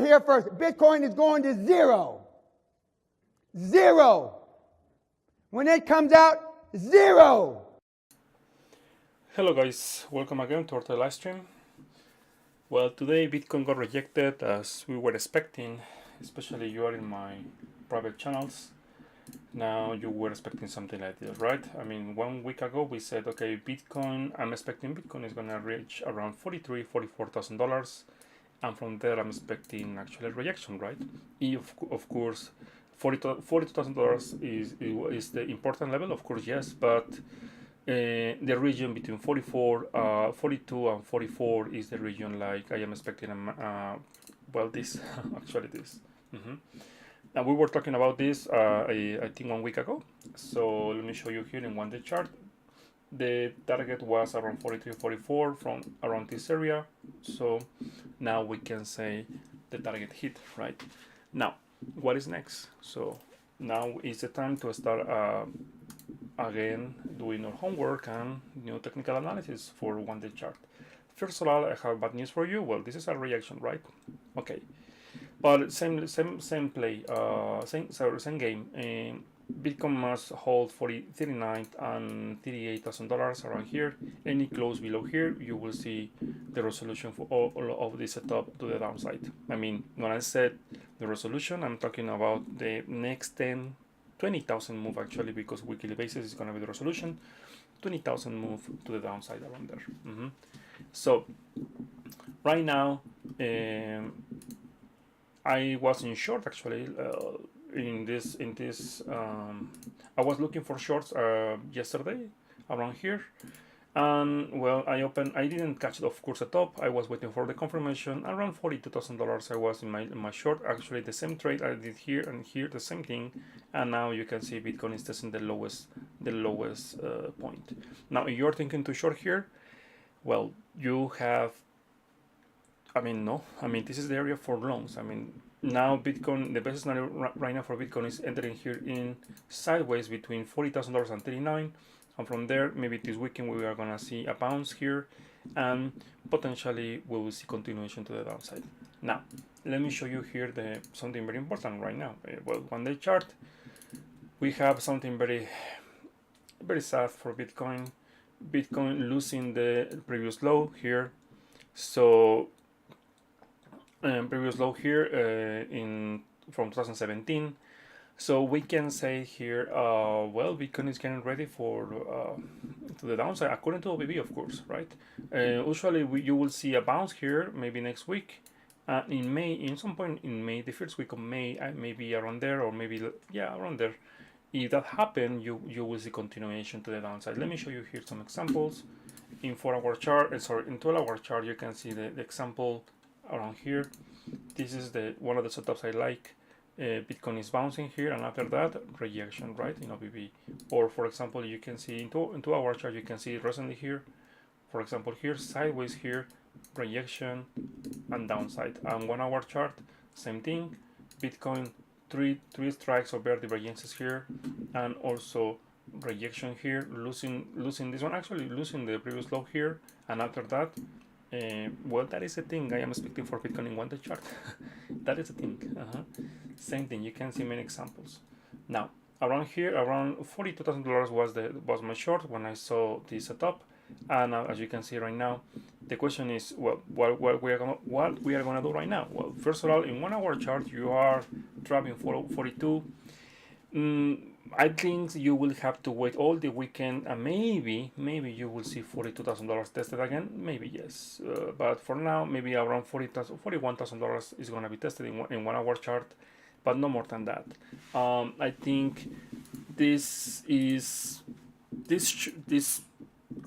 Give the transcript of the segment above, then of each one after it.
here first. Bitcoin is going to zero. Zero. When it comes out, zero. Hello guys, welcome again to our live stream. Well, today Bitcoin got rejected as we were expecting, especially you are in my private channels. Now you were expecting something like this, right? I mean, 1 week ago we said, okay, Bitcoin, I'm expecting Bitcoin is gonna reach around $44,000, and from there I'm expecting actually rejection, right? Of course, $42,000 is the important level, of course, yes, but the region between 42 and 44 is the region like I am expecting, well, this, actually this. And we were talking about this, I think 1 week ago. So let me show you here in 1-day chart. The target was around 43, 44 from around this area. So now we can say the target hit, right? Now, what is next? So now is the time to start again doing our homework and new technical analysis for 1-day chart. First of all, I have bad news for you. Well, this is a reaction, right? Okay, but same play, same game. Bitcoin must hold 39 and $38,000 around here. Any close below here, you will see the resolution for all of this setup to the downside. I mean, when I said the resolution, I'm talking about the next 20,000 move actually, because weekly basis is going to be the resolution. 20,000 move to the downside around there. So right now, I was in short actually. In this I was looking for shorts yesterday around here, and well, I didn't catch it, of course, at top. I was waiting for the confirmation. Around $42,000 I was in my short. Actually the same trade I did here and here, the same thing, and now you can see Bitcoin is testing the lowest point. Now if you're thinking to short here, well, you have, I mean, no, I mean, this is the area for longs. I mean, now Bitcoin, the best scenario right now for Bitcoin is entering here in sideways between $40,000 and 39, and from there maybe this weekend we are gonna see a bounce here, and potentially we will see continuation to the downside. Now let me show you here something very important right now. Well, 1-day chart, we have something very sad for Bitcoin. Bitcoin losing the previous low here. So previous low here from 2017. So we can say here, well, Bitcoin is getting ready for to the downside according to OBB, of course, right? Usually you will see a bounce here maybe next week, in May, in some point in May, the first week of May, maybe around there, or maybe, yeah, around there. If that happens, you will see continuation to the downside. Let me show you here some examples. In 4-hour chart, in 12-hour chart, you can see the example around here. This is one of the setups I like. Bitcoin is bouncing here, and after that rejection, right, in OBB. Or for example, you can see in 2-hour chart, you can see recently here, for example, here sideways here, rejection and downside. And 1-hour chart, same thing. Bitcoin three strikes over divergences here, and also rejection here, losing this one, actually losing the previous low here, and after that, well, that is a thing I am expecting for Bitcoin in 1-day chart. That is a thing. Same thing, you can see many examples. Now around here, around $42,000 was my short when I saw this setup, and as you can see right now, the question is, well, what we are gonna do right now. Well, first of all, in 1-hour chart, you are dropping 42. I think you will have to wait all the weekend, and maybe you will see $42,000 tested again. Maybe yes, but for now, maybe around $41,000 is gonna be tested in 1-hour chart, but no more than that. I think this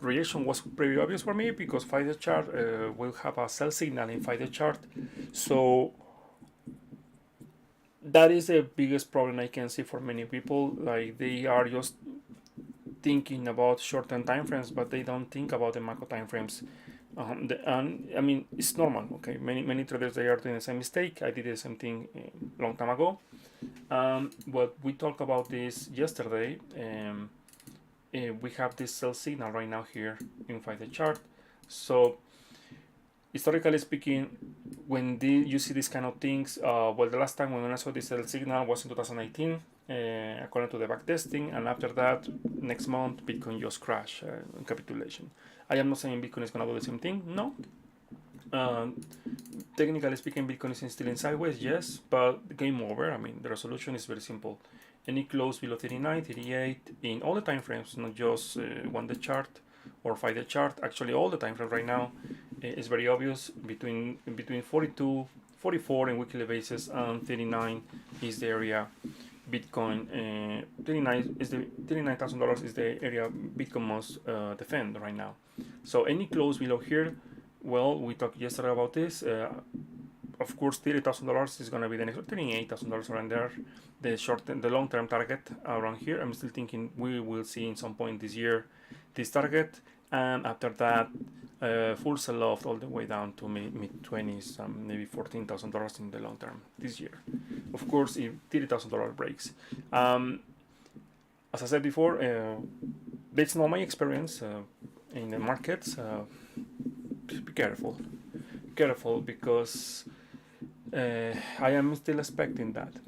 reaction was pretty obvious for me, because 5-day chart will have a sell signal in 5-day chart. So that is the biggest problem I can see for many people. Like, they are just thinking about short-term time frames, but they don't think about the macro time frames. And I mean, it's normal. Okay, many traders, they are doing the same mistake. I did the same thing a long time ago. But we talked about this yesterday. We have this sell signal right now here in 5-day chart. So historically speaking, when you see these kind of things, well, the last time when I saw this sell signal was in 2018, according to the backtesting, and after that, next month, Bitcoin just crashed in capitulation. I am not saying Bitcoin is gonna do the same thing. No. Technically speaking, Bitcoin is still in sideways, yes, but game over. I mean, the resolution is very simple. Any close below 39, 38 in all the time frames, not just one day chart or 5-day chart. Actually, all the time frames right now is very obvious. Between 42, 44 in weekly basis and 39 is the area Bitcoin. 39,000 is the area Bitcoin must defend right now. So any close below here, well, we talked yesterday about this. Of course, $30,000 is going to be the next $38,000 around there. The long-term target around here. I'm still thinking we will see in some point this year this target, and after that, full sell-off all the way down to mid-20s, maybe $14,000 in the long term this year. Of course, if $30,000 breaks. As I said before, based on my experience in the markets, be careful because I am still expecting that.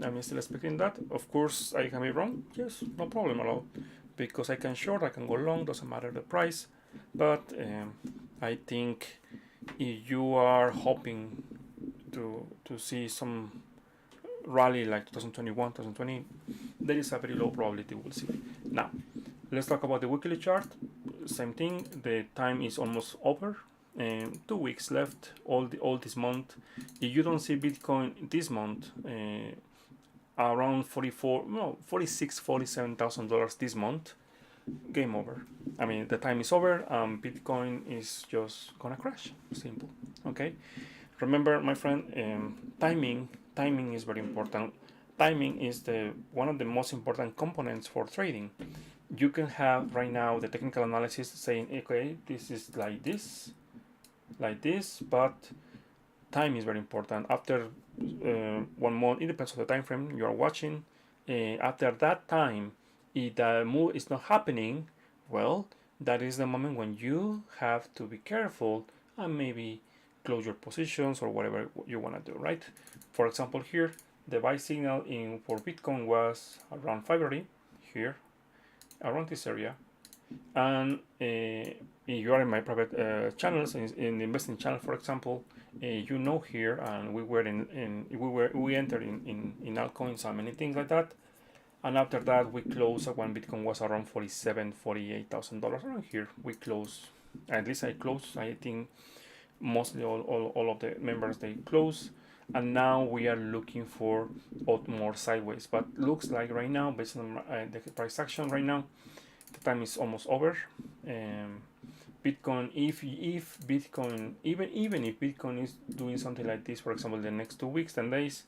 I'm still expecting that. Of course, I can be wrong. Yes, no problem at all. Because I can short, I can go long, doesn't matter the price. But I think if you are hoping to see some rally like 2021, 2020, there is a very low probability we'll see. Now, let's talk about the weekly chart. Same thing. The time is almost over. 2 weeks left. All this month. If you don't see Bitcoin this month, around $47,000 this month, game over. I mean, the time is over. Bitcoin is just gonna crash. Simple. Okay. Remember, my friend, timing is very important. Timing is one of the most important components for trading. You can have right now the technical analysis saying, okay, this is like this, but time is very important. After 1 month, it depends on the time frame you are watching. After that time, if the move is not happening, well, that is the moment when you have to be careful and maybe close your positions or whatever you want to do, right? For example, here the buy signal for Bitcoin was around February, here, around this area, and if you are in my private channels, in the investing channel, for example, you know here, and we entered in altcoins and many things like that, and after that we closed when Bitcoin was around $48,000 around here. We closed, at least I closed. I think mostly all of the members they close, and now we are looking for more sideways. But looks like right now, based on the price action right now, the time is almost over. Bitcoin, if Bitcoin, even if Bitcoin is doing something like this, for example, the next 2 weeks, 10 days,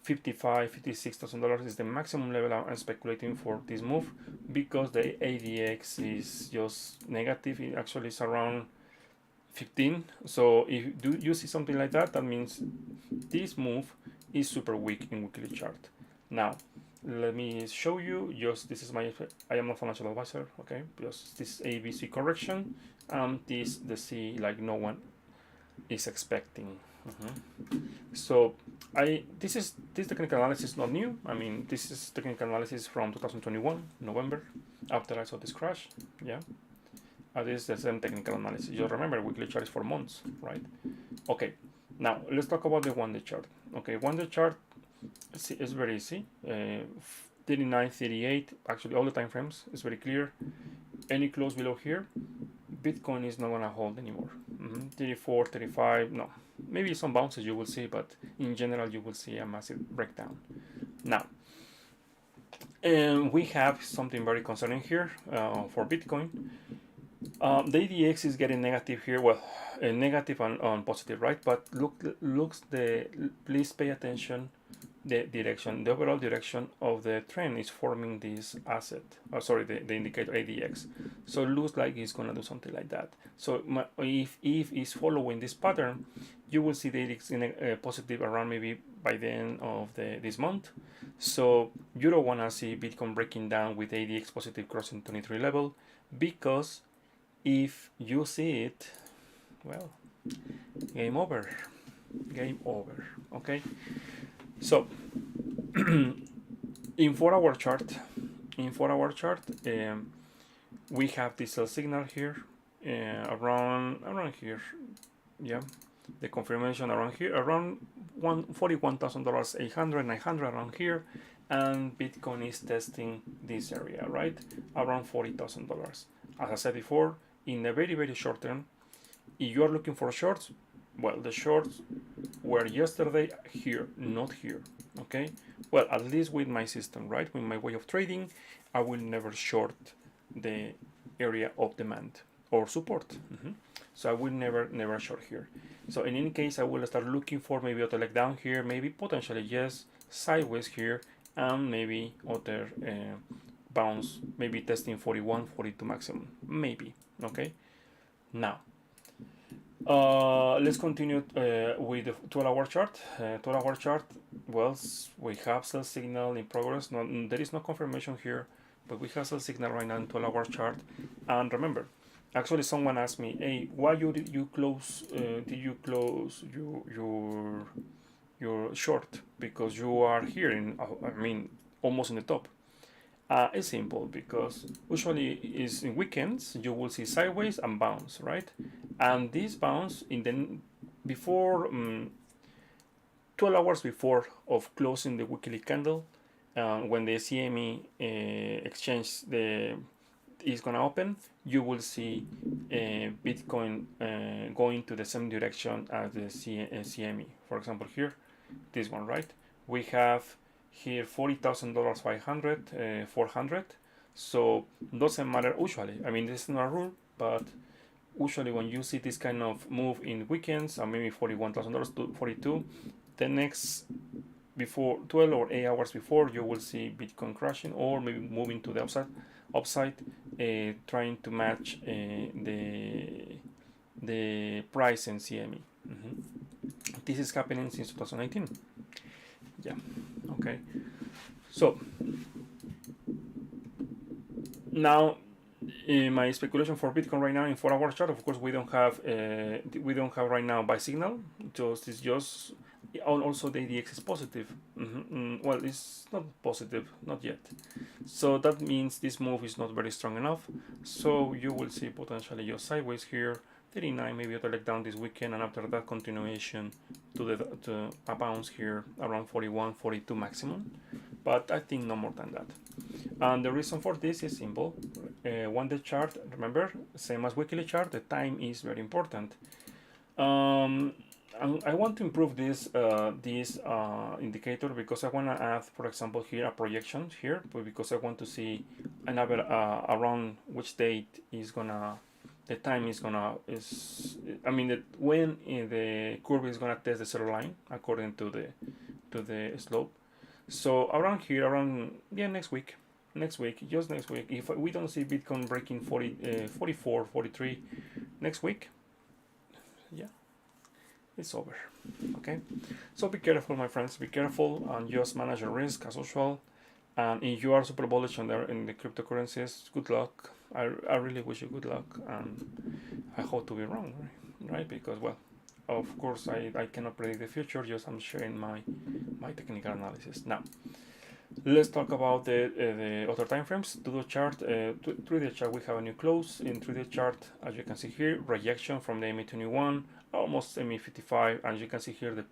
$56,000 is the maximum level I'm speculating for this move, because the ADX is just negative. It actually is around 15. So if you see something like that, that means this move is super weak in weekly chart. Now, let me show you. Just this is I am not financial advisor. Okay, just this ABC correction, and this the C like no one is expecting. So this technical analysis is not new. I mean, this is technical analysis from 2021 November, after I saw this crash. Yeah, this is the same technical analysis. You remember, weekly chart is for months, right? Okay, now let's talk about the 1-day chart. Okay, 1-day chart is very easy. 39, 38, actually all the time frames is very clear. Any close below here, Bitcoin is not gonna hold anymore. 34, 35, no. Maybe some bounces you will see, but in general you will see a massive breakdown. Now, we have something very concerning here for Bitcoin. The ADX is getting negative here. Well, negative and positive, right? But please pay attention. The overall direction of the trend is forming this asset. The indicator ADX. So it looks like it's gonna do something like that. So if it's following this pattern, you will see the ADX in positive around maybe by the end of this month. So you don't wanna see Bitcoin breaking down with ADX positive crossing 23 level, because if you see it, well, Game over. Game over. Okay. So in 4-hour chart, we have this sell signal here, around here. Yeah, the confirmation around here, around $41,000, 800, 900 around here, and Bitcoin is testing this area, right, around $40,000. As I said before, in a very, very short term, if you are looking for shorts, well, the shorts were yesterday here, not here. Okay, well, at least with my system, right, with my way of trading, I will never short the area of demand or support. So I will never short here. So in any case, I will start looking for maybe other leg down here, maybe potentially yes, sideways here, and maybe other bounce, maybe testing 41, 42 maximum, maybe. Okay, now let's continue with the 12-hour chart. 12-hour chart, well, we have sell signal in progress. No, there is no confirmation here, but we have sell signal right now in 12-hour chart. And remember, actually someone asked me, hey, why did you close your short? Because you are here in, I mean, almost in the top. It's simple, because usually is in weekends you will see sideways and bounce, right? And this bounce in the before 12 hours before of closing the weekly candle, when the CME exchange is gonna open, you will see Bitcoin going to the same direction as the CME. For example, here, this one, right? We have here $40,000, 500, 400. So doesn't matter usually. I mean, this is not a rule, but usually when you see this kind of move in weekends, or maybe $41,000 to 42, the next before 12 or 8 hours before, you will see Bitcoin crashing or maybe moving to the upside, trying to match the price in CME. This is happening since 2019. Yeah. Okay. So now, in my speculation for Bitcoin right now in 4-hour chart, of course we don't have right now buy signal. It's just also the ADX is positive. Well, it's not positive, not yet. So that means this move is not very strong enough. So you will see potentially just sideways here, 39, maybe a leg down this weekend, and after that continuation to a bounce here around 41, 42 maximum. But I think no more than that. And the reason for this is simple. 1-day chart, remember, same as weekly chart, the time is very important. I want to improve this indicator because I want to add, for example, here a projection here, because I want to see another around which date is gonna, the time is gonna, I mean when the curve is gonna test the zero line according to the slope. So around here, next week, just next week, if we don't see Bitcoin breaking 44, 43 next week, yeah, it's over. Okay, so be careful, my friends, be careful, and just manage your risk as usual. And if you are super bullish in the cryptocurrencies, good luck. I really wish you good luck, and I hope to be wrong, right? Because, well, of course I cannot predict the future, just I'm sharing my technical analysis. Now let's talk about the other time frames. 2-day chart, 3-day chart, we have a new close. In 3-day chart, as you can see here, rejection from the MA21, almost MA55, and you can see here the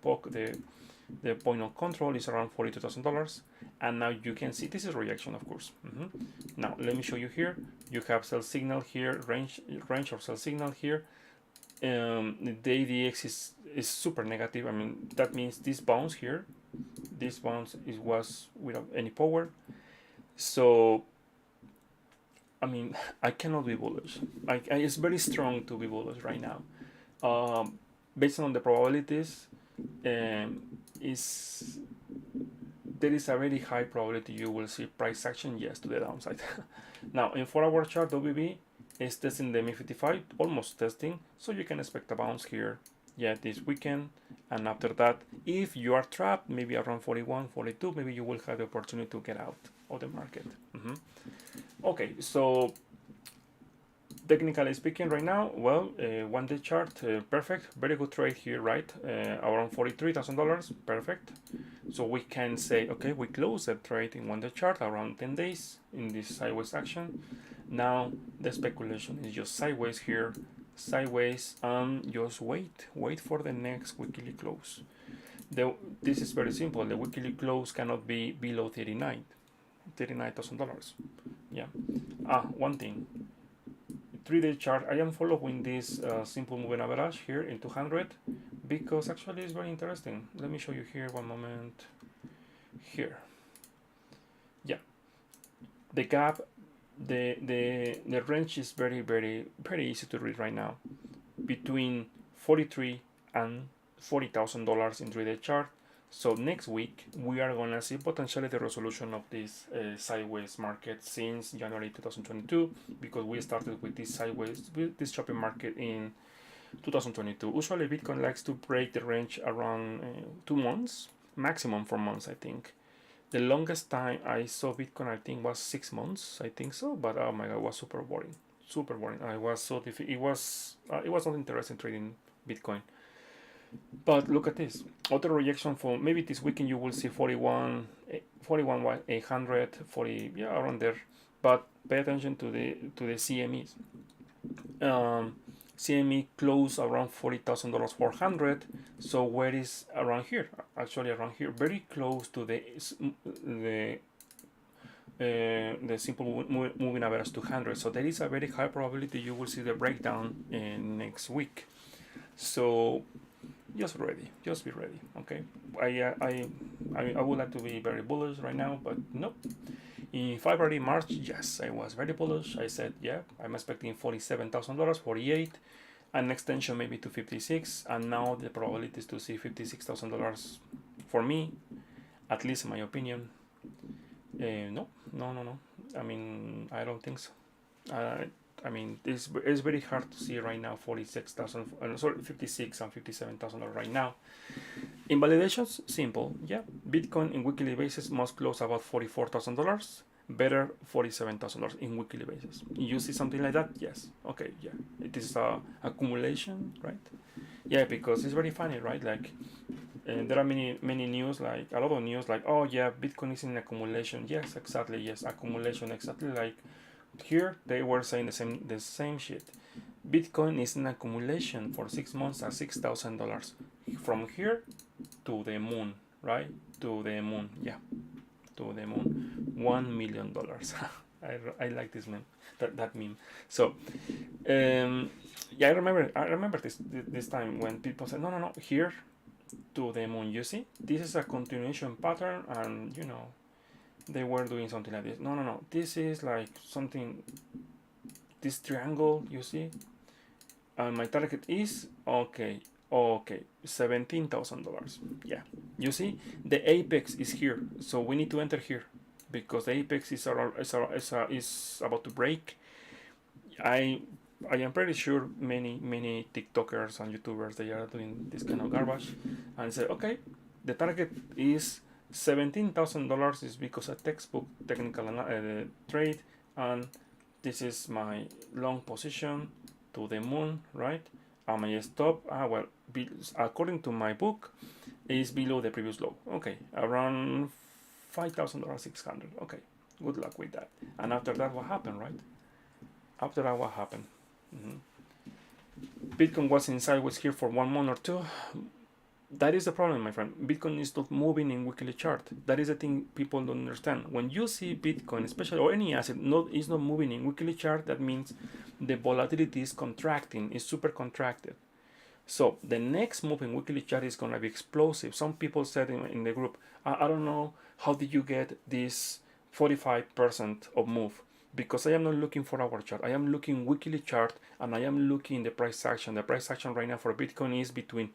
point of control is around $42,000, and now you can see this is rejection, of course. Now let me show you here. You have sell signal here, range or sell signal here. The ADX is super negative. I mean, that means this bounce here, was without any power. So I mean, I cannot be bullish. It's very strong to be bullish right now. Based on the probabilities, there is a very high probability you will see price action, yes, to the downside. Now in 4-hour chart, WB is testing the MA55, almost testing, so you can expect a bounce here, yeah, this weekend. And after that, if you are trapped maybe around 41, 42, maybe you will have the opportunity to get out of the market. Okay, so technically speaking, right now, well, 1-day chart, perfect, very good trade here, right? Around $43,000, perfect. So we can say, okay, we close that trade in 1-day chart around 10 days in this sideways action. Now the speculation is just sideways here, sideways, and just wait for the next weekly close. This is very simple. The weekly close cannot be below $39,000. Yeah. One thing. 3-day chart. I am following this simple moving average here in 200 because actually it's very interesting. Let me show you here. One moment. Here. Yeah. The gap. The range is very easy to read right now. Between 43 and $40,000 in 3-day chart. So next week we are gonna see potentially the resolution of this sideways market since January 2022, because we started with this sideways, with this shopping market in 2022. Usually Bitcoin likes to break the range around 2 months, maximum 4 months, I think. The longest time I saw Bitcoin, I think, was 6 months, I think so. But oh my god, it was super boring, super boring. I was so it was not interesting trading Bitcoin. But look at this. Other rejection for maybe this weekend you will see 800, 40, yeah, around there. But pay attention to the CMEs. CME closed around $40,000 400. So where is around here? Actually around here, very close to the simple moving average 200. So there is a very high probability you will see the breakdown next week. So just be ready. Okay, I would like to be very bullish right now, but nope. In February, March, yes, I was very bullish. I said, yeah, I'm expecting $47,000, 48, an extension maybe to 56, and now the probability is to see $56,000 for me, at least in my opinion. No. I mean, I don't think so. I mean, it's very hard to see right now 46,000, sorry, 56 and 57,000 right now. Invalidations, simple, yeah. Bitcoin in weekly basis must close about $44,000, better $47,000 in weekly basis. You see something like that? Yes. Okay, yeah. It is accumulation, right? Yeah, because it's very funny, right? Like, there are many news, like a lot of news, like, oh yeah, Bitcoin is in accumulation. Yes, exactly. Yes, accumulation, exactly. Like here they were saying the same shit. Bitcoin is in accumulation for 6 months at $6,000 from here to the moon, right? To the moon, yeah, to the moon. $1 million. I like this meme. That meme. So, yeah, I remember this time when people said, no, here to the moon. You see, this is a continuation pattern, and you know, they were doing something like this. No, this is like something, this triangle, you see, and my target is okay, $17,000. Yeah, you see, the apex is here, so we need to enter here because the apex is about to break. I am pretty sure many TikTokers and YouTubers, they are doing this kind of garbage and say, okay, the target is $17,000 is because a textbook technical trade, and this is my long position to the moon, right? And my stop, well, according to my book, is below the previous low. Okay, around $5,600. Okay, good luck with that. And after that, what happened, right? After that, what happened? Bitcoin was in sideways here for 1 month or 2. That is the problem, my friend. Bitcoin is not moving in weekly chart. That is the thing people don't understand. When you see Bitcoin, especially, or any asset, is not moving in weekly chart, that means the volatility is contracting, is super contracted. So the next move in weekly chart is going to be explosive. Some people said in the group, I don't know, how did you get this 45% of move? Because I am not looking for our chart. I am looking weekly chart, and I am looking the price action. The price action right now for Bitcoin is between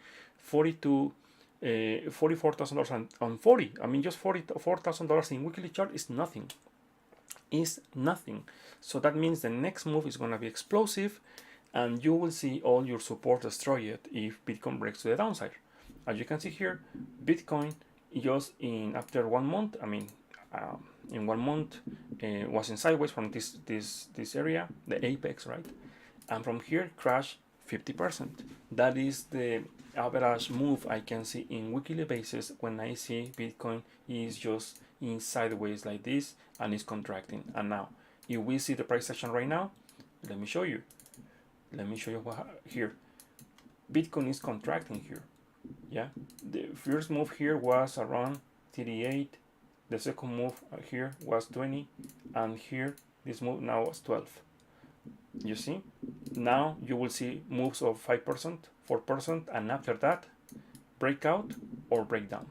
$44,000 and 40. I mean, just $44,000 in weekly chart is nothing. Is nothing. So that means the next move is going to be explosive, and you will see all your support destroyed if Bitcoin breaks to the downside. As you can see here, Bitcoin just after 1 month, I mean, in 1 month, was in sideways from this area, the apex, right? and from here crash 50%. That is the average move I can see in weekly basis when I see Bitcoin is just in sideways like this and is contracting. And now if we see the price action right now, let me show you what here. Bitcoin is contracting here. Yeah, the first move here was around 38, the second move here was 20, and here this move now was 12. You see, now you will see moves of 5%, 4%, and after that breakout or breakdown.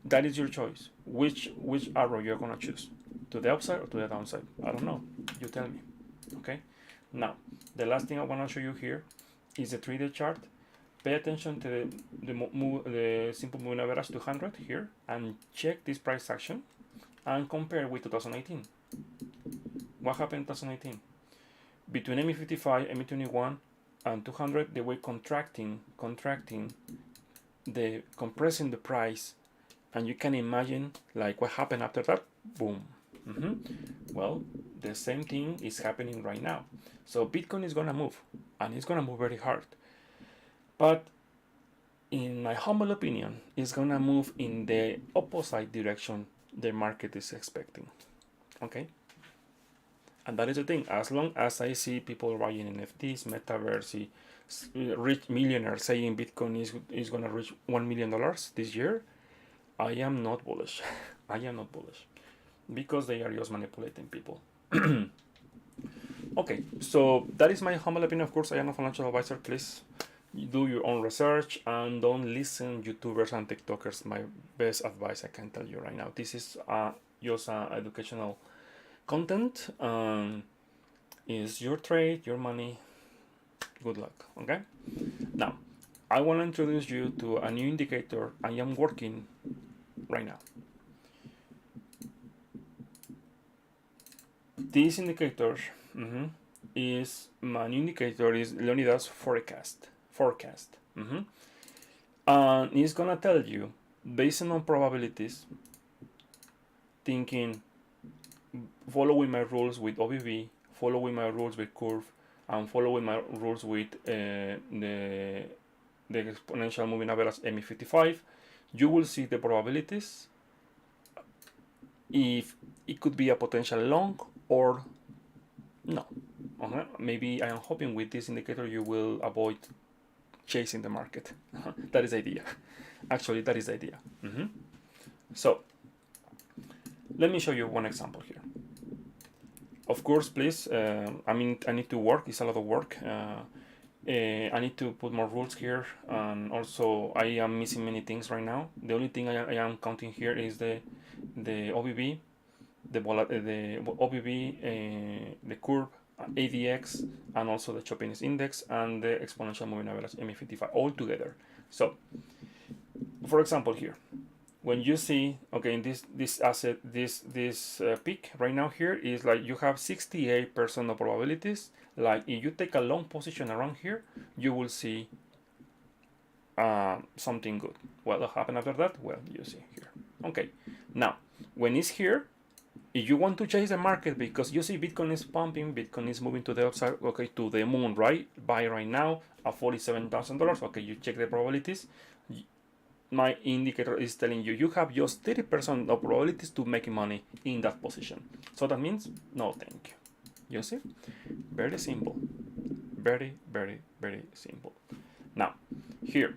That is your choice. Which arrow you're gonna choose, to the upside or to the downside? I don't know, you tell me. Okay, now the last thing I want to show you here is the 3-day chart. Pay attention to the simple moving average 200 here and check this price action and compare with 2018. What happened in 2018? Between ME55, ME21 and 200 they were contracting, the compressing the price, and you can imagine like what happened after that. Boom. Well, the same thing is happening right now. So Bitcoin is gonna move, and it's gonna move very hard. But in my humble opinion, it's gonna move in the opposite direction the market is expecting. Okay? And that is the thing. As long as I see people buying NFTs, metaverse, rich millionaires saying Bitcoin is gonna reach $1 million this year, I am not bullish. I am not bullish. Because they are just manipulating people. Okay, so that is my humble opinion. Of course, I am a financial advisor. Please do your own research and don't listen YouTubers and TikTokers. My best advice I can tell you right now. This is just educational content. Is your trade, your money. Good luck. Okay. Now, I want to introduce you to a new indicator I am working right now. This indicator is my new indicator is Leonidas forecast. And it's gonna tell you based on probabilities, thinking, following my rules with OBV, following my rules with curve, and following my rules with the exponential moving average ME55, you will see the probabilities if it could be a potential long or no. Maybe I am hoping with this indicator you will avoid chasing the market. That is the idea. Actually, that is the idea. So let me show you one example here. Of course, please, I need to work. It's a lot of work. I need to put more rules here, and also I am missing many things right now. The only thing I am counting here is the OBV, the OBV, the curve, ADX, and also the choppiness index and the exponential moving average ME55 all together. So, for example, here, when you see, okay, in this asset, this peak right now here is like you have 68% of probabilities. Like if you take a long position around here, you will see something good. What will happen after that? Well, you see here. Okay, now when it's here, if you want to chase the market because you see Bitcoin is pumping, Bitcoin is moving to the upside, okay, to the moon, right? Buy right now at $47,000. Okay, you check the probabilities. My indicator is telling you you have just 30% of probabilities to make money in that position. So that means no thank you. You see? Very simple. Very, very, very simple. Now, here,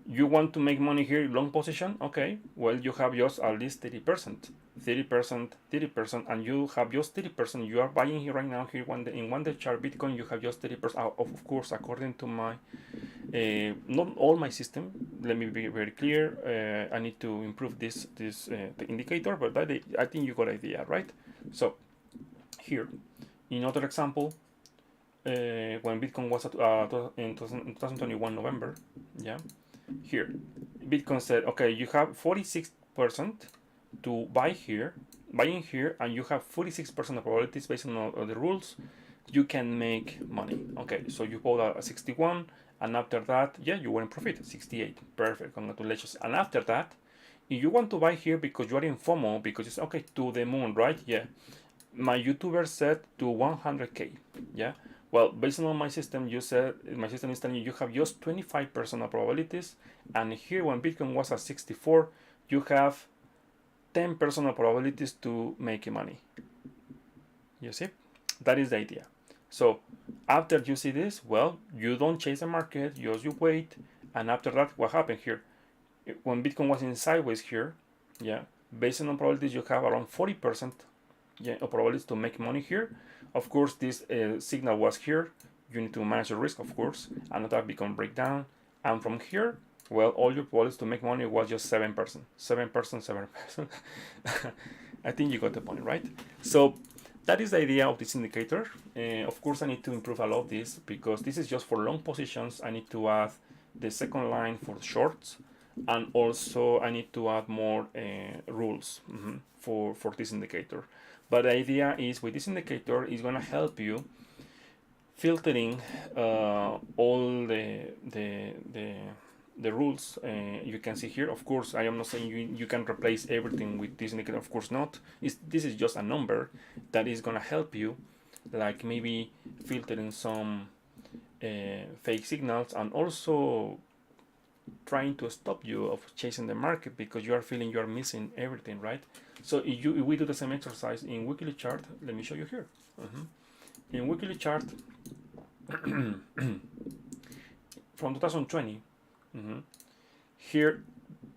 you want to make money here in long position? Okay, well, you have just at least 30%. 30%, and you have just 30%. You are buying here right now here in one day chart Bitcoin. You have just 30%. Of course, according to my not all my system. Let me be very clear. I need to improve this the indicator, but I think you got idea, right? So here, in other example, when Bitcoin was at in 2021 November, yeah, here, Bitcoin said, okay, you have 46% to buy here, buying here, and you have 46% of probabilities based on the rules, you can make money. Okay, so you bought at 61, and after that, yeah, you were in profit, 68. Perfect, congratulations. And after that, if you want to buy here because you are in FOMO, because it's okay to the moon, right? Yeah, my YouTuber said to 100K, yeah, Well, based on my system, you said my system is telling you have just 25% of probabilities, and here when Bitcoin was at 64, you have 10% of probabilities to make money. You see, that is the idea. So after you see this, well, you don't chase the market, just you wait, and after that, what happened here? When Bitcoin was in sideways here, yeah, based on probabilities, you have around 40%, yeah, of probabilities to make money here. Of course, this signal was here. You need to manage the risk, of course, and not that Bitcoin breakdown. And from here, well, all your probabilities to make money was just 7%, 7%, 7%. I think you got the point, right? So that is the idea of this indicator. Of course, I need to improve a lot of this because this is just for long positions. I need to add the second line for shorts, and also I need to add more rules for this indicator. But the idea is with this indicator is going to help you filtering all the rules you can see here. Of course, I am not saying you can replace everything with this indicator. Of course not. This is just a number that is going to help you, like maybe filtering some fake signals, and also trying to stop you of chasing the market because you are feeling you are missing everything, right? So if we do the same exercise in weekly chart, let me show you here. In weekly chart from 2020, here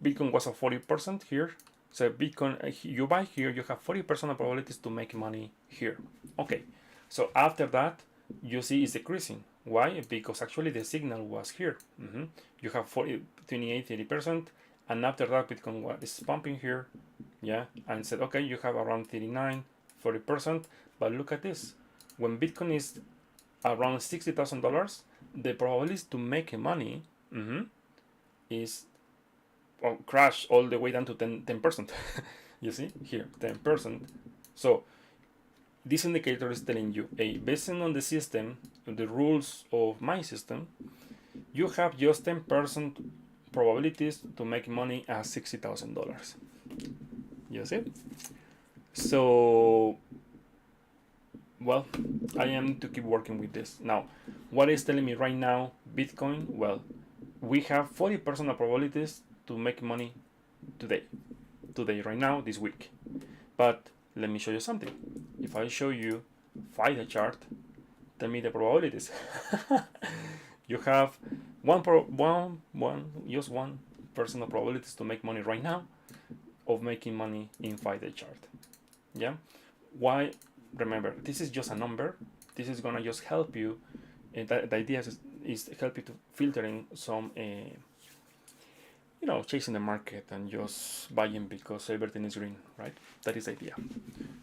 Bitcoin was at 40% here. So Bitcoin, you buy here, you have 40% of probabilities to make money here. Okay, so after that, you see it's decreasing. Why? Because actually the signal was here. You have 40, 28, 30%, and after that Bitcoin is pumping here, yeah, and said, okay, you have around 39, 40%, but look at this. When Bitcoin is around $60,000, the probability to make money is crash all the way down to 10%. You see here, 10%. So this indicator is telling you, hey, based on the system, the rules of my system, you have just 10% probabilities to make money at $60,000. You see? So, well, I am to keep working with this. Now, what is telling me right now, Bitcoin? Well, we have 40% of probabilities to make money today, right now, this week. But let me show you something. If I show you FIDE chart, tell me the probabilities. You have just 1% of probabilities to make money right now of making money in FIDE chart. Yeah. Why? Remember, this is just a number. This is gonna just help you. The idea is to help you to filtering some chasing the market and just buying because everything is green, right? That is the idea.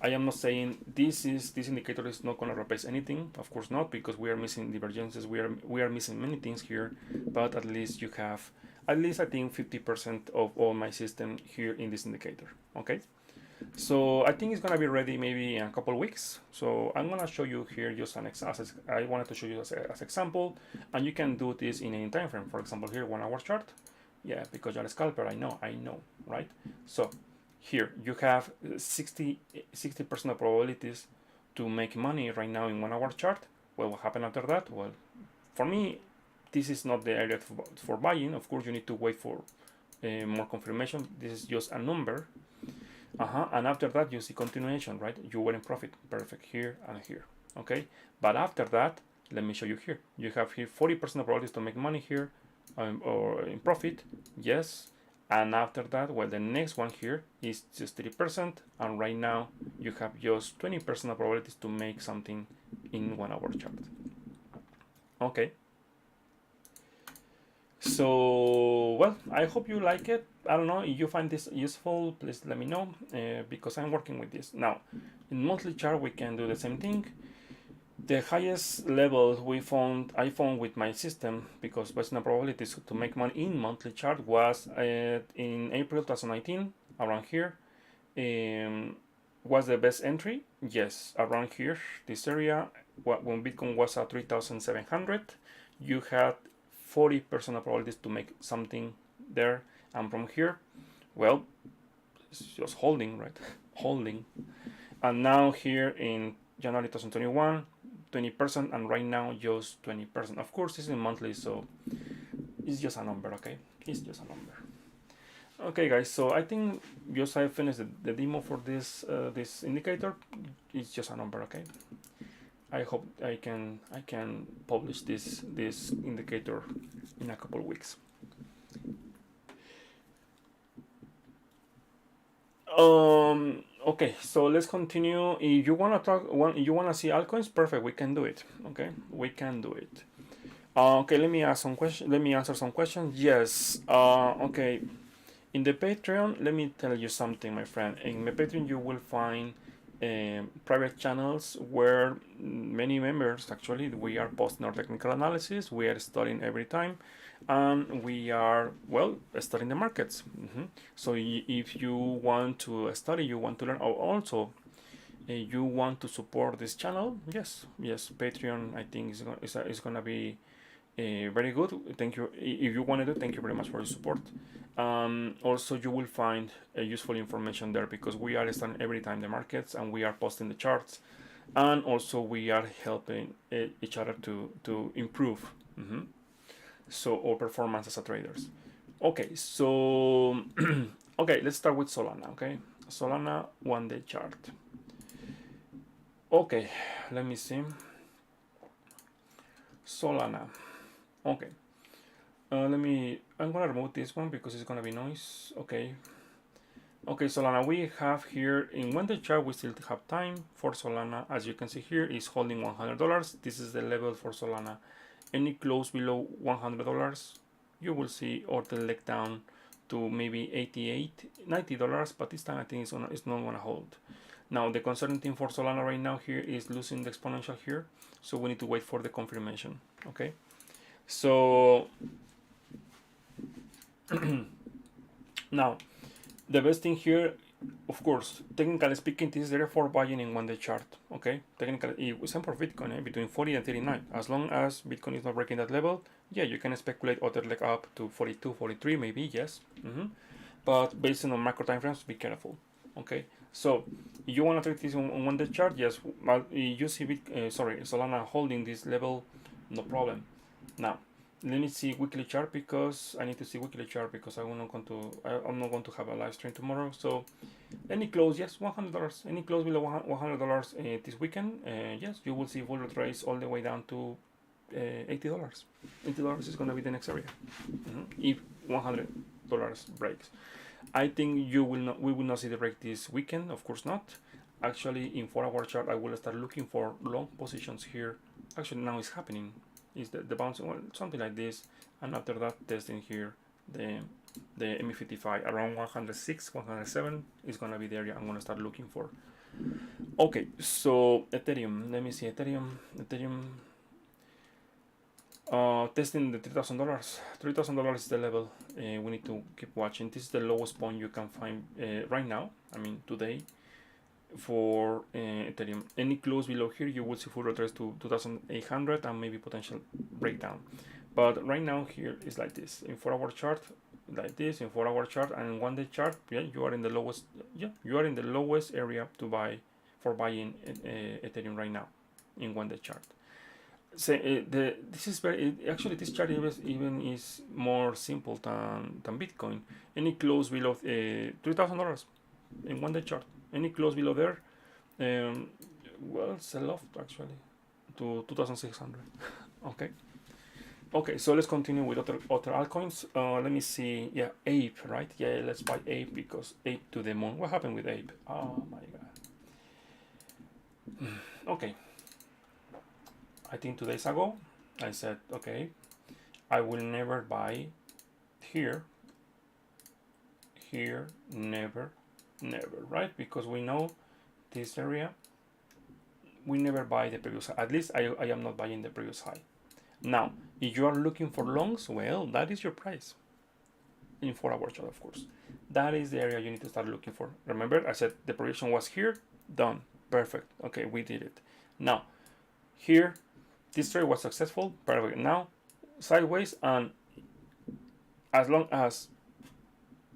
I am not saying this indicator is not going to replace anything. Of course not, because we are missing divergences. We are missing many things here, but at least you have I think 50% of all my system here in this indicator. Okay. So I think it's gonna be ready maybe in a couple of weeks. So I'm gonna show you here just I wanted to show you as example, and you can do this in any time frame. For example, here 1 hour chart. Yeah, because you're a scalper, I know, right? So here you have 60% of probabilities to make money right now in 1 hour chart. Well, what happened after that? Well, for me, this is not the area for buying. Of course, you need to wait for more confirmation. This is just a number. And after that, you see continuation, right? You were in profit, perfect, here and here, okay? But after that, let me show you here. You have here 40% of probabilities to make money here, or in profit, yes. And after that, well, the next one here is just 30%, and right now you have just 20% of probabilities to make something in 1 hour chart. Okay. So, well, I hope you like it. I don't know if you find this useful, please let me know, because I'm working with this. Now, in monthly chart, we can do the same thing. The highest levels I found with my system, because based on probabilities to make money in monthly chart, was in April 2019, around here. Was the best entry? Yes, around here, this area, when Bitcoin was at 3,700, you had 40% of probabilities to make something there. And from here, well, it's just holding, right? Holding. And now here in January 2021, 20%, and right now just 20%. Of course, this is monthly, so it's just a number, okay? It's just a number. Okay, guys. So I think just I finished the demo for this indicator. It's just a number, okay? I hope I can publish this indicator in a couple of weeks. Okay, so let's continue. If you wanna see altcoins, perfect. We can do it. Okay, we can do it. Okay, let me ask some questions. Let me answer some questions. Yes. Okay. In the Patreon, let me tell you something, my friend. In the Patreon, you will find private channels where many members, actually, we are posting our technical analysis. We are studying every time, and we are, well, studying the markets. So if you want to study, you want to learn, or also you want to support this channel, yes, Patreon, I think is gonna be very good. Thank you. If you want to do, thank you very much for your support. Also, you will find useful information there, because we are studying every time the markets, and we are posting the charts, and also we are helping each other to improve so our performance as a traders. Okay, so okay, let's start with Solana. Okay, Solana 1-day chart. Okay, let me see. Solana. Okay. I'm gonna remove this one because it's gonna be noise. Okay. Okay, Solana, we have here in 1-day chart, we still have time for Solana. As you can see here, is holding $100. This is the level for Solana. Any close below $100, you will see order leg down to maybe $88-$90, but this time I think it's not gonna hold. Now the concerning thing for Solana right now here is losing the exponential here, so we need to wait for the confirmation. Okay, so now the best thing here, of course, technically speaking, this is there for buying in 1-day chart. Okay, technically, same for Bitcoin, between 40 and 39. As long as Bitcoin is not breaking that level, yeah, you can speculate other leg up to 42, 43, maybe, yes. But based on macro time frames, be careful. Okay, so you want to take this on 1-day chart, yes. You see Solana holding this level, no problem. Now let me see weekly chart, because I need to see weekly chart, because I'm not going to have a live stream tomorrow. So any close, yes, $100. Any close below $100 this weekend, yes, you will see full retrace all the way down to $80. $80 is going to be the next area if $100 breaks. I think we will not see the break this weekend, of course not. Actually, in 4-hour chart, I will start looking for long positions here. Actually, now it's happening. Is the bounce, well, something like this, and after that, testing here the MA55 around 106, 107 is gonna be the area I'm gonna start looking for. Okay, so Ethereum. Let me see Ethereum. Testing the $3,000. $3,000 is the level we need to keep watching. This is the lowest point you can find right now. I mean today for Ethereum. Any close below here, you will see full retrace to 2,800 and maybe potential breakdown. But right now here is like this. In 4-hour chart, like this. In 4-hour chart and in 1-day chart, yeah, you are in the lowest. Yeah, you are in the lowest area to buy for buying Ethereum right now in 1-day chart. So this is very actually this chart even is more simple than Bitcoin. Any close below $3,000 in 1-day chart. Any close below there, well, sell off actually to 2,600. Okay, so let's continue with other altcoins. Let me see. Yeah, Ape, right? Yeah, let's buy Ape, because Ape to the moon. What happened with Ape? Oh my god. Okay, I think 2 days ago I said, okay, I will never buy here, never, right? Because we know this area, we never buy the previous high. At least I am not buying the previous high. Now, if you are looking for longs, well, that is your price in 4-hour chart, of course. That is the area you need to start looking for. Remember, I said the projection was here, done, perfect. Okay, we did it. Now, here, this trade was successful, perfect. Now, sideways, and as long as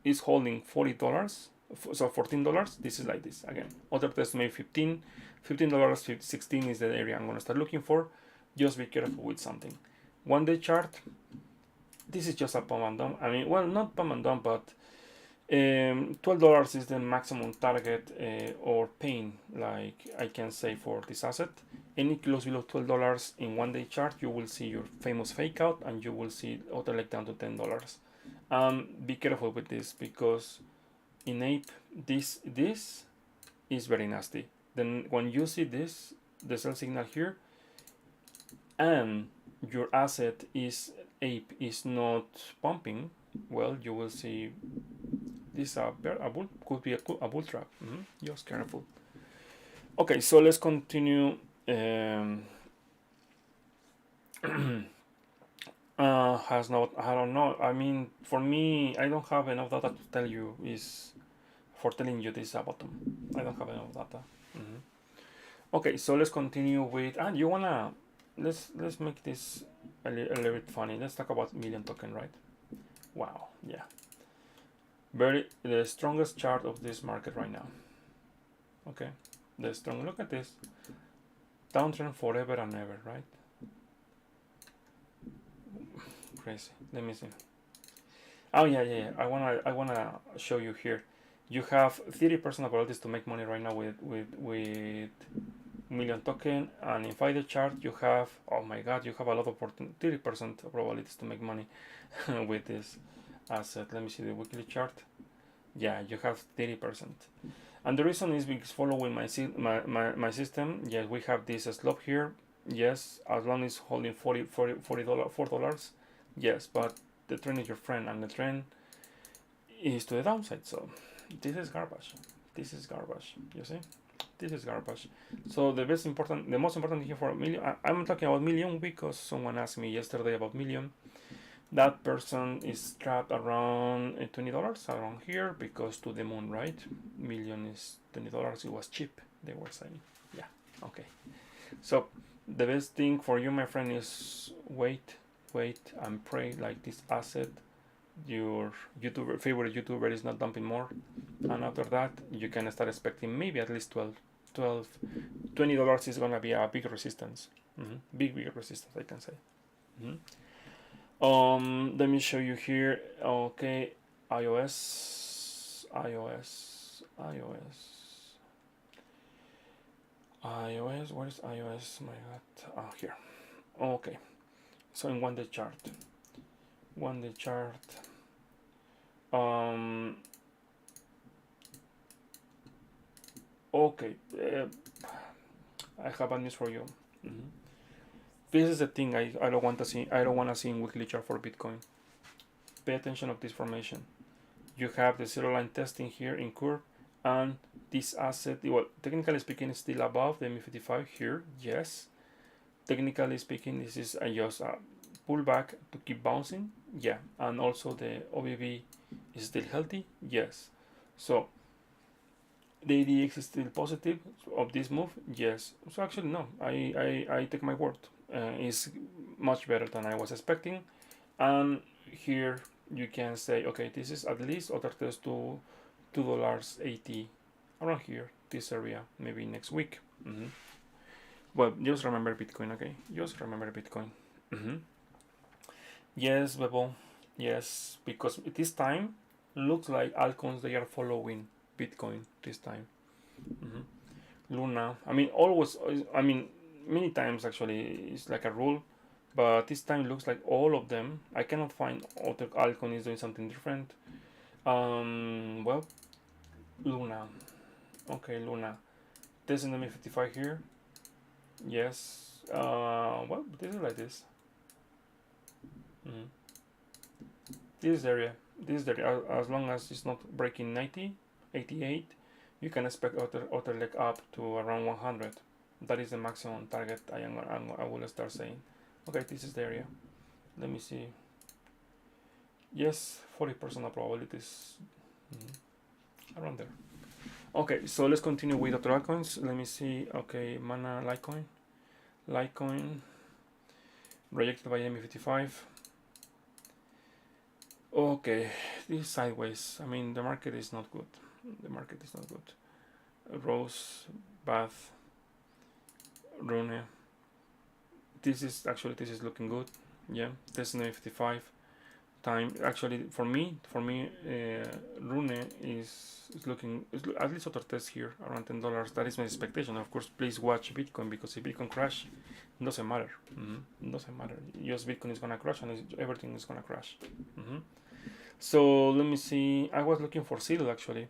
it's holding $40, So $14, this is like this again. Other test maybe $15, 16 is the area I'm gonna start looking for. Just be careful with something. 1 day chart. This is just a pump and dump. I mean, well, not pump and dump, but $12 is the maximum target or pain, like I can say, for this asset. Any close below $12 in 1 day chart, you will see your famous fake out, and you will see auto leg down to $10. Be careful with this, because in Ape this is very nasty. Then when you see this, the sell signal here, and your asset is Ape is not pumping, well, you will see this bull, could be a bull trap. Just careful. Okay, so let's continue. Has not, I don't know. I mean, for me, I don't have enough data to tell you is for telling you this is a bottom. I don't have enough data. Okay, so let's continue with. You wanna let's make this a little bit funny. Let's talk about million token, right? Wow, yeah. The strongest chart of this market right now. Okay, the strong. Look at this downtrend forever and ever, right? Crazy. Let me see. Oh yeah. I wanna show you here. You have 30% probabilities to make money right now with million token, and in FIDE chart you have, oh my god, you have a lot of 30% probabilities to make money with this asset. Let me see the weekly chart. Yeah, you have 30%, and the reason is because following my system. Yes, we have this slope here. Yes, as long as holding $4. Yes, but the trend is your friend, and the trend is to the downside. So this is garbage. This is garbage. You see, this is garbage. So the most important thing for million. I'm talking about million because someone asked me yesterday about million. That person is trapped around $20 around here, because to the moon, right? Million is $20. It was cheap, they were saying. Yeah, okay. So the best thing for you, my friend, is wait and pray, like this asset, your favorite YouTuber is not dumping more, and after that you can start expecting maybe at least $20 is gonna be a big resistance. Big resistance, I can say. Let me show you here. Okay, iOS. Where is iOS? My god. Here. Okay. So in 1 day chart. Okay. I have bad news for you. This is the thing I don't want to see. I don't want to see in weekly chart for Bitcoin. Pay attention of this formation. You have the zero line testing here in curve, and this asset, well, technically speaking, is still above the MA55 here. Yes. Technically speaking, this is just a pullback to keep bouncing. Yeah, and also the OBV is still healthy. Yes. So the ADX is still positive of this move. Yes. So actually, no, I take my word. Is much better than I was expecting, and here you can say, okay, this is at least other test to $2.80 around here, this area, maybe next week. Well, just remember Bitcoin, okay? Just remember Bitcoin. Yes, Bebo. Yes, because this time looks like altcoins, they are following Bitcoin this time. Luna. I mean, always. I mean, many times actually it's like a rule, but this time looks like all of them. I cannot find other altcoin is doing something different. Well, Luna. Okay, Luna. This in the MA55 here. Yes. Well, this is like this. This area. As long as it's not breaking 90, 88, you can expect other leg up to around 100. That is the maximum target I will start saying. Okay, this is the area. Let me see. Yes, 40% of probabilities. Around there. Okay, so let's continue with other altcoins. Let me see. Okay, Mana, Litecoin rejected by MA55. Okay, this is sideways. I mean, the market is not good. The market is not good. Rose, Bath, Rune. This is looking good. Yeah, this is 55 time. Actually, for me, Rune is looking at least other test here around $10. That is my expectation. Of course, please watch Bitcoin, because if Bitcoin crash, it doesn't matter. It doesn't matter. Just Bitcoin is gonna crash, and everything is gonna crash. So let me see. I was looking for Seal actually.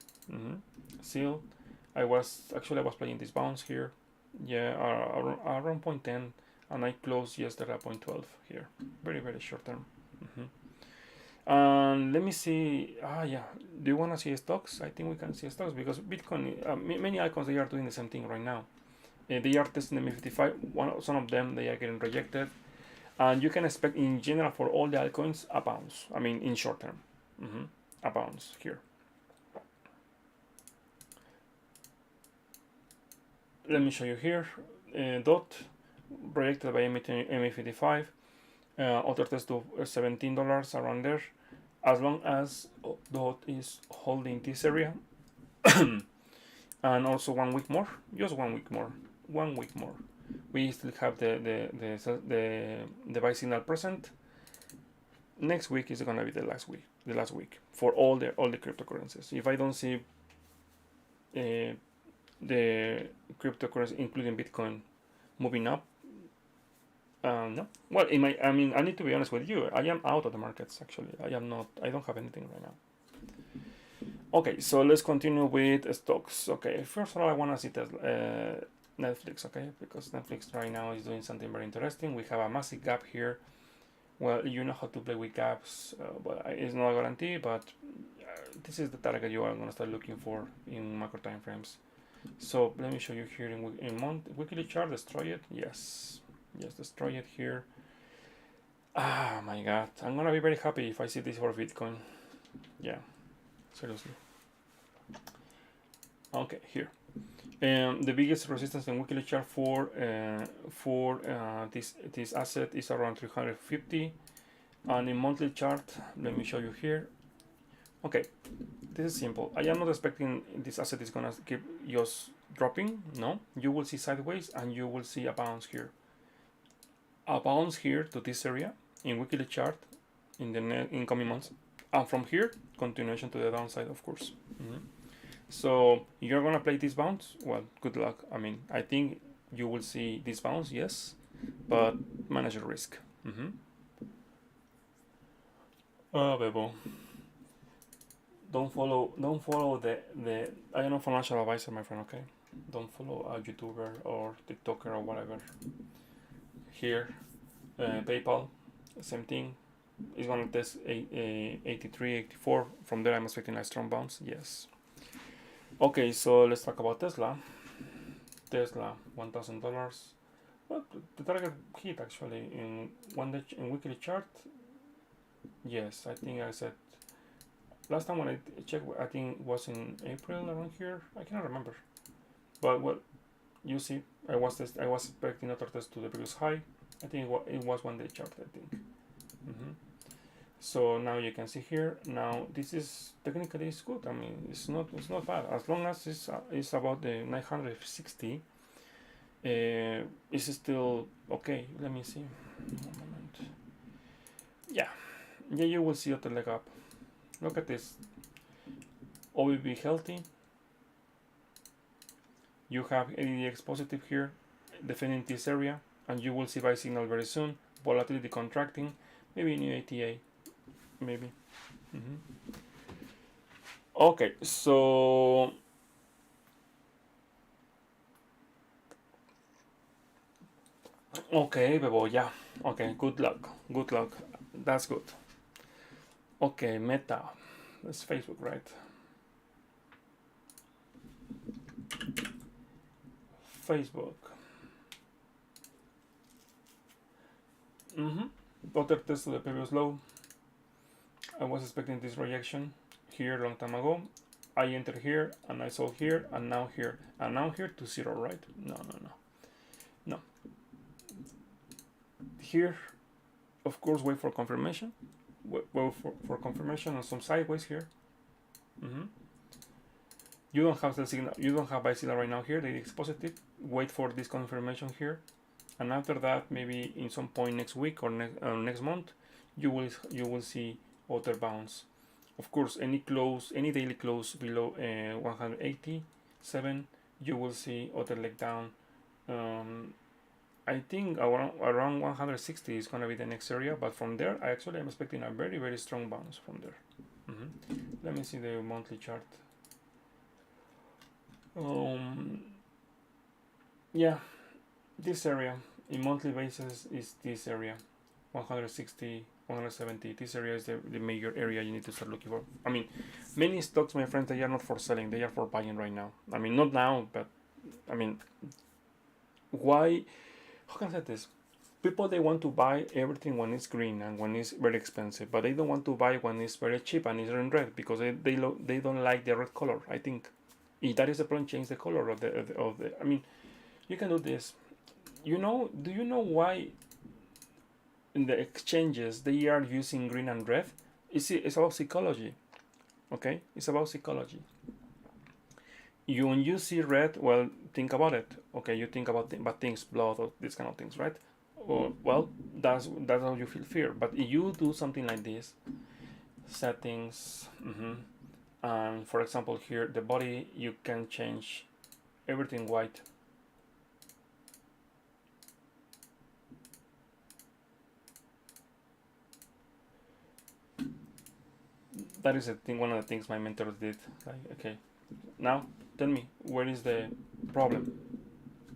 Seal. I was playing this bounce here. Yeah, around 0.10, and I closed yesterday at 0.12 here. Very short term. And let me see. Yeah. Do you want to see stocks? I think we can see stocks, because Bitcoin, many icons, they are doing the same thing right now. They are testing the MA55. Some of them, they are getting rejected, and you can expect in general for all the altcoins a bounce. I mean, in short term, a bounce here. Let me show you here. DOT projected by MA55. Other test to $17 around there, as long as DOT is holding this area. And also 1 week more, just 1 week more, we still have the buy signal present. Next week is gonna be the last week for all the cryptocurrencies. If I don't see the cryptocurrency, including Bitcoin, moving up, no. Well, I need to be honest with you. I am out of the markets, actually. I don't have anything right now. Okay, so let's continue with stocks. Okay, first of all, I want to see Netflix, okay? Because Netflix right now is doing something very interesting. We have a massive gap here. Well, you know how to play with gaps, but it's not a guarantee, but this is the target you are going to start looking for in macro time frames. So let me show you here in weekly chart. Destroy it. Yes, destroy it here. My god, I'm gonna be very happy if I see this for Bitcoin. Yeah, seriously. Okay, here. The biggest resistance in weekly chart for this asset is around 350, and in monthly chart, let me show you here. Okay, this is simple. I am not expecting this asset is gonna keep just dropping. No, you will see sideways, and you will see a bounce here. A bounce here to this area in weekly chart in the incoming months, and from here continuation to the downside, of course. So you're gonna play this bounce. Well, good luck. I mean, I think you will see this bounce, yes, but manage your risk. Bebo. Don't follow the I am not a financial advisor, my friend. Okay, don't follow a YouTuber or TikToker or whatever. Here, PayPal, same thing. It's gonna test 83, 84. From there, I'm expecting a strong bounce. Yes. Okay, so let's talk about Tesla. Tesla, $1,000. Well, the target hit actually in weekly chart. Yes, I think I said last time when I checked, I think it was in April around here. I cannot remember, but well, you see, I was expecting another test to the previous high. I think it was 1 day chart, I think. So now you can see here. Now this is technically is good. I mean, it's not bad as long as it's about the 960. It's still okay. Let me see. 1 moment. Yeah, you will see other leg up. Look at this. OBB healthy. You have ADX positive here, defending this area, and you will see buy signal very soon. Volatility contracting, maybe new ATA, maybe. Okay, so okay, Bebo, yeah. Okay, good luck. That's good. Okay, Meta. That's Facebook, right? Facebook. Other test to the previous low. I was expecting this rejection here a long time ago. I entered here and I sold here and now here and now here to zero, right? No. Here, of course, wait for confirmation. Wait for confirmation on some sideways here. You don't have the signal. You don't have buy signal right now here. The index positive. Wait for this confirmation here, and after that, maybe in some point next week or next month, you will see other bounce. Of course, any daily close below 187, you will see other leg down. I think around 160 is gonna be the next area, but from there, I actually am expecting a very very strong bounce from there. Let me see the monthly chart. Yeah, this area in monthly basis is this area, 160, 170. This area is the major area you need to start looking for. I mean, many stocks, my friends, they are not for selling, they are for buying right now. I mean, not now, but I mean, why? How can I say this? People, they want to buy everything when it's green and when it's very expensive, but they don't want to buy when it's very cheap and it's in red because they don't like the red color. I think if that is the problem, change the color of the. I mean, you can do this. Do you know why in the exchanges they are using green and red? It's about psychology. Okay, it's about psychology. When you see red, well, think about it. Okay, you think about bad things, blood, or these kind of things, right? Well, that's how you feel fear. But if you do something like this, settings, and for example here, the body, you can change everything white. That is one of the things my mentors did. Like, okay, now tell me, where is the problem?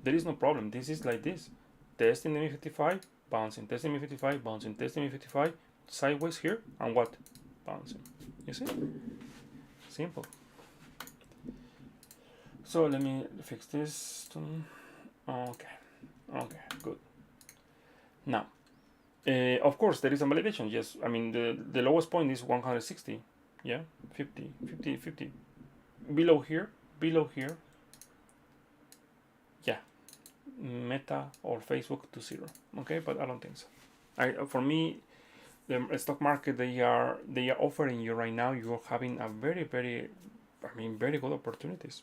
There is no problem. This is like this. Testing the ME55, bouncing. Testing ME55, bouncing. Testing ME55, sideways here, and what? Bouncing. You see? Simple. So let me fix this. Okay, good. Now, of course, there is a validation. Yes, I mean, the lowest point is 160. Yeah, 50. Below here. Yeah, Meta or Facebook to 0. Okay, but I don't think so. For me, the stock market, they are offering you right now. You're having a very good opportunities.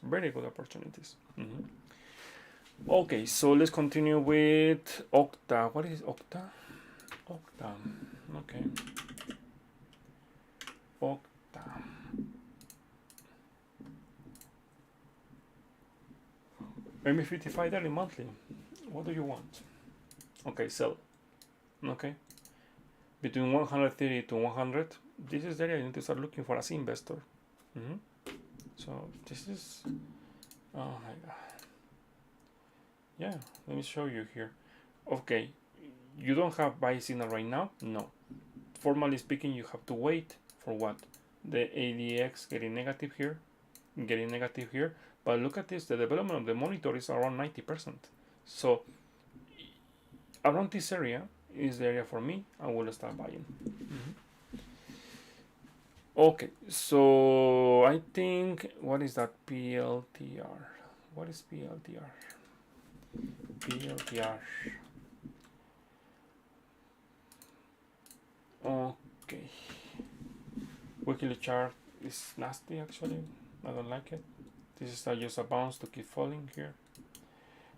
Okay, so let's continue with Okta. What is Okta? Okay. Okta. ME55 daily monthly. What do you want? Okay, sell. Okay. Between 130 to 100. This is the area you need to start looking for as investor. So this is. Oh my god. Yeah, let me show you here. Okay, you don't have buy signal right now? No. Formally speaking, you have to wait for what? The ADX getting negative here. But look at this, the development of the monitor is around 90%. So around this area is the area for me. I will start buying. Okay, so I think, what is that? PLTR. What is PLTR? Okay. Weekly chart is nasty actually. I don't like it. This is just a bounce to keep falling here.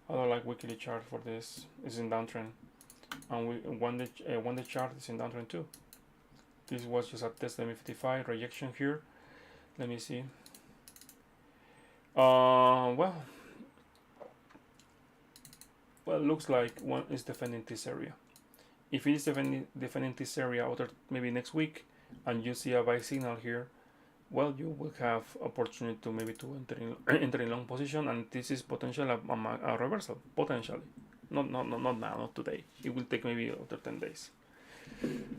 I don't like weekly chart for this. It's in downtrend, and one day chart is in downtrend too. This was just a test. Let me 55 rejection here. Let me see. Well, looks like one is defending this area. If it is defending this area, maybe next week, and you see a buy signal here, well, you will have opportunity to maybe enter in long position, and this is potential a reversal potentially. Not now, not today. It will take maybe after 10 days.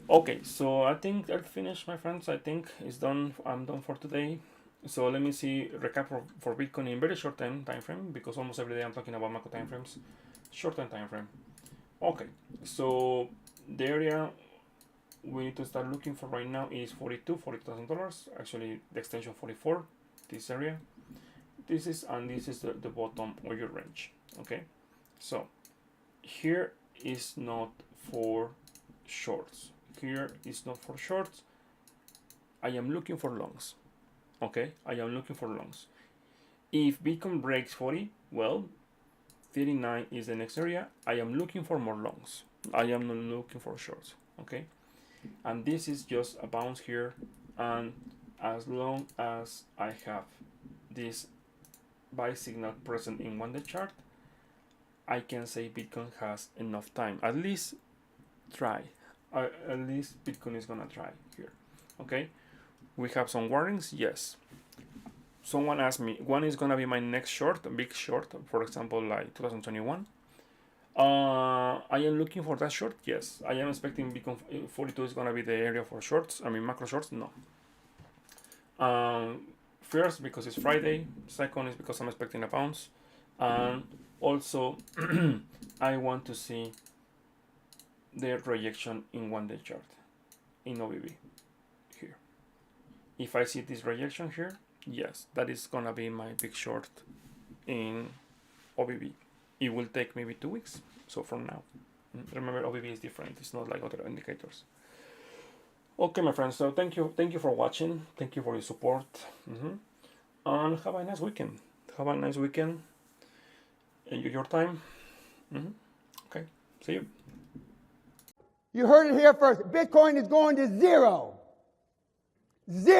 Okay, so I think I'll finish, my friends. I think it's done. I'm done for today. So let me see recap for Bitcoin in very short time frame, because almost every day I'm talking about macro time frames. Short time frame. Okay, so the area we need to start looking for right now is $42,000. Actually, the extension 44. This area. This is the bottom of your range. Okay, so here is not for shorts. I am looking for longs. Okay, I am looking for longs. If Bitcoin breaks 40, well, 39 is the next area. I am looking for more longs. I am not looking for shorts. Okay, and this is just a bounce here, and as long as I have this buy signal present in 1-day chart, I can say Bitcoin has enough time. At least try. At least Bitcoin is gonna try here. Okay, we have some warnings. Yes. Someone asked me, when is gonna be my next short, a big short, for example, like 2021. I am looking for that short. Yes, I am expecting Bitcoin 42 is gonna be the area for shorts. I mean macro shorts. No. First, because it's Friday. Second is because I'm expecting a bounce, and also I want to see the rejection in 1-day chart in OBB here. If I see this rejection here, yes, that is gonna be my big short in OBB. It will take maybe 2 weeks. So from now, remember OBB is different. It's not like other indicators. Okay, my friends. So thank you for watching. Thank you for your support. And have a nice weekend. Have a nice weekend. Enjoy your time. Okay, see you. You heard it here first. Bitcoin is going to zero. Zero.